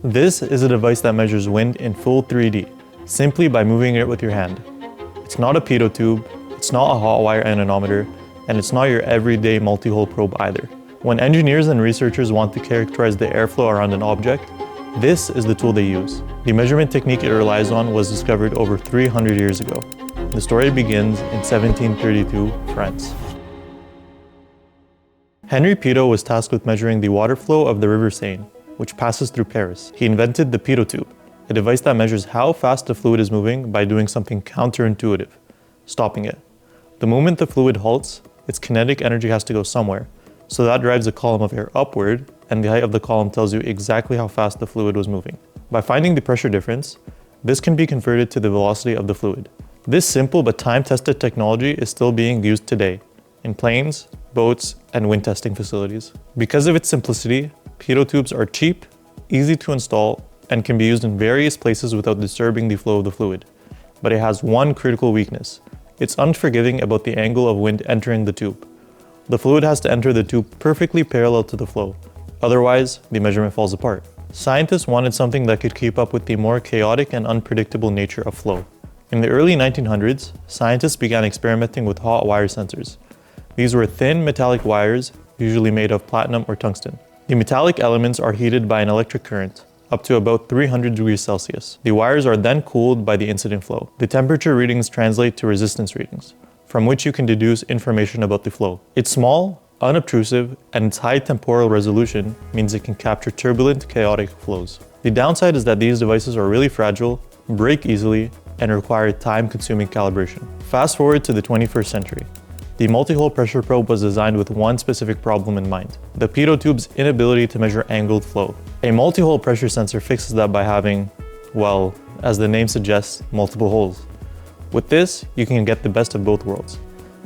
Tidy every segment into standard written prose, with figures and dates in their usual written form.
This is a device that measures wind in full 3D, simply by moving it with your hand. It's not a pitot tube, it's not a hot wire anemometer, and it's not your everyday multi-hole probe either. When engineers and researchers want to characterize the airflow around an object, this is the tool they use. The measurement technique it relies on was discovered over 300 years ago. The story begins in 1732, France. Henry Pitot was tasked with measuring the water flow of the River Seine, which passes through Paris. He invented the Pitot tube, a device that measures how fast the fluid is moving by doing something counterintuitive, stopping it. The moment the fluid halts, its kinetic energy has to go somewhere, so that drives a column of air upward, and the height of the column tells you exactly how fast the fluid was moving. By finding the pressure difference, this can be converted to the velocity of the fluid. This simple but time-tested technology is still being used today in planes, boats, and wind testing facilities. Because of its simplicity, Pitot tubes are cheap, easy to install, and can be used in various places without disturbing the flow of the fluid. But it has one critical weakness. It's unforgiving about the angle of wind entering the tube. The fluid has to enter the tube perfectly parallel to the flow. Otherwise, the measurement falls apart. Scientists wanted something that could keep up with the more chaotic and unpredictable nature of flow. In the early 1900s, scientists began experimenting with hot wire sensors. These were thin metallic wires, usually made of platinum or tungsten. The metallic elements are heated by an electric current, up to about 300 degrees Celsius. The wires are then cooled by the incident flow. The temperature readings translate to resistance readings, from which you can deduce information about the flow. It's small, unobtrusive, and its high temporal resolution means it can capture turbulent, chaotic flows. The downside is that these devices are really fragile, break easily, and require time-consuming calibration. Fast forward to the 21st century. The multi-hole pressure probe was designed with one specific problem in mind: the Pitot tube's inability to measure angled flow. A multi-hole pressure sensor fixes that by having, well, as the name suggests, multiple holes. With this, you can get the best of both worlds.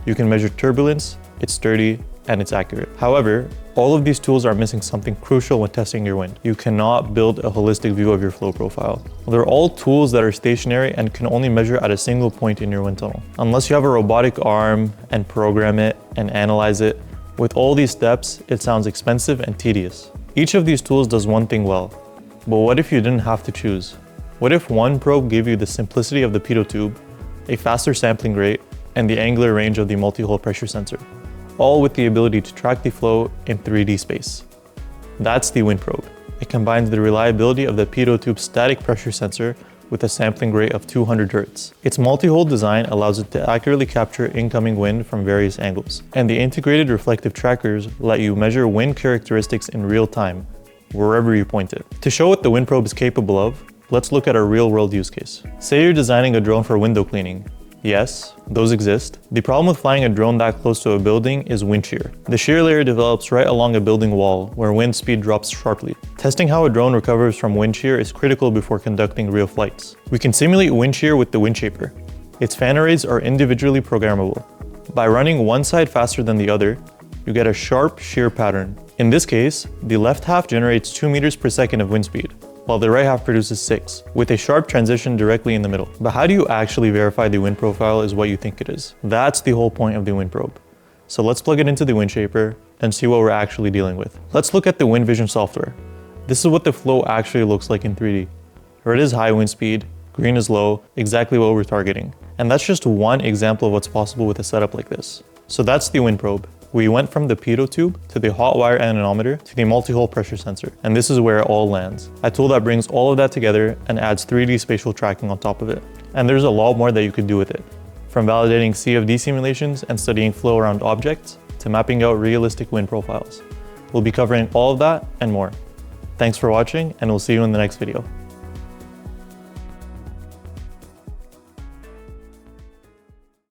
You can measure turbulence, it's sturdy, and it's accurate. However, all of these tools are missing something crucial when testing your wind. You cannot build a holistic view of your flow profile. They're all tools that are stationary and can only measure at a single point in your wind tunnel. Unless you have a robotic arm and program it and analyze it, with all these steps, it sounds expensive and tedious. Each of these tools does one thing well, but what if you didn't have to choose? What if WindProbe gave you the simplicity of the Pitot tube, a faster sampling rate, and the angular range of the multi-hole pressure sensor, all with the ability to track the flow in 3D space? That's the WindProbe. It combines the reliability of the Pitot tube's static pressure sensor with a sampling rate of 200 Hz. Its multi-hole design allows it to accurately capture incoming wind from various angles, and the integrated reflective trackers let you measure wind characteristics in real time, wherever you point it. To show what the WindProbe is capable of, let's look at a real-world use case. Say you're designing a drone for window cleaning. Yes, those exist. The problem with flying a drone that close to a building is wind shear. The shear layer develops right along a building wall where wind speed drops sharply. Testing how a drone recovers from wind shear is critical before conducting real flights. We can simulate wind shear with the WindShaper. Its fan arrays are individually programmable. By running one side faster than the other, you get a sharp shear pattern. In this case, the left half generates 2 meters per second of wind speed, while the right half produces 6, with a sharp transition directly in the middle. But how do you actually verify the wind profile is what you think it is? That's the whole point of the WindProbe. So let's plug it into the WindShaper and see what we're actually dealing with. Let's look at the WindVision software. This is what the flow actually looks like in 3D. Red is high wind speed, green is low, exactly what we're targeting. And that's just one example of what's possible with a setup like this. So that's the WindProbe. We went from the Pitot tube to the hot wire anemometer to the multi-hole pressure sensor, and this is where it all lands. A tool that brings all of that together and adds 3D spatial tracking on top of it. And there's a lot more that you could do with it, from validating CFD simulations and studying flow around objects to mapping out realistic wind profiles. We'll be covering all of that and more. Thanks for watching, and we'll see you in the next video.